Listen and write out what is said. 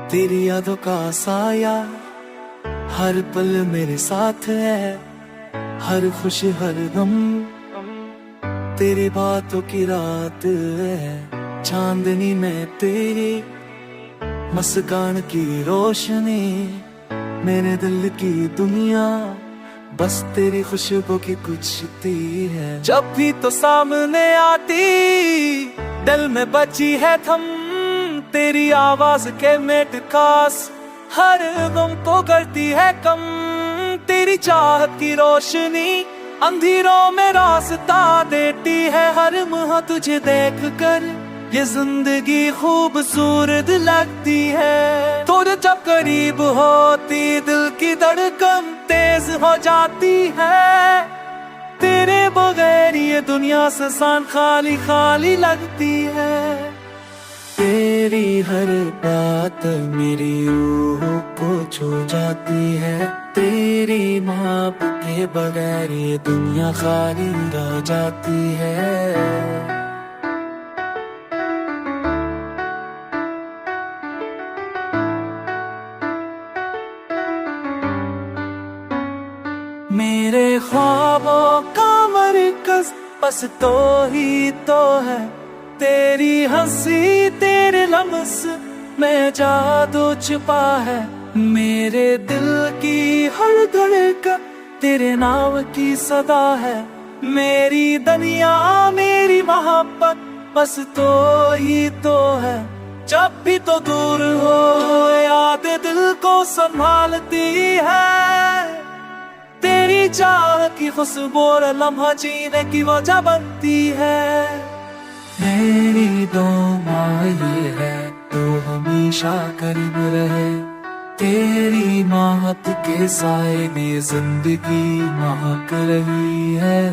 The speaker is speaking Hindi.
तेरी यादों का साया हर पल मेरे साथ है, हर खुशी हर गम तेरी बातों की रात है। चांदनी में तेरी मुस्कान की रोशनी, मेरे दिल की दुनिया बस तेरी खुशबू की गुजती है। जब भी तो सामने आती दिल में बची है थम, तेरी आवाज के मेट खास हर गम को करती है कम। तेरी चाहत की रोशनी अंधेरों में रास्ता देती है, हर मुह तुझे देख कर ये जिंदगी खूबसूरत लगती है। तो जब करीब होती दिल की धड़कन तेज हो जाती है, तेरे बगैर ये दुनिया से सान खाली खाली लगती है। तेरी हर बात मेरी रूह को छू जाती है, तेरी मोहब्बत के बगैर ये दुनिया खाली रह जाती है। मेरे ख्वाबों का मरकज बस तो ही तो है, तेरी हंसी तेरे लम्स में जादू छुपा है। मेरे दिल की हर धड़कन तेरे नाम की सदा है, मेरी दुनिया मेरी मोहब्बत बस तो ही तो है। जब भी तो दूर हो याद दिल को संभालती है, तेरी चाह की खुशबू और लम्हा जीने की वजह बनती है। मेरी दुआ ये है तो हमेशा करीब रहे, तेरी मोहब्बत के साए में जिंदगी महक रही है।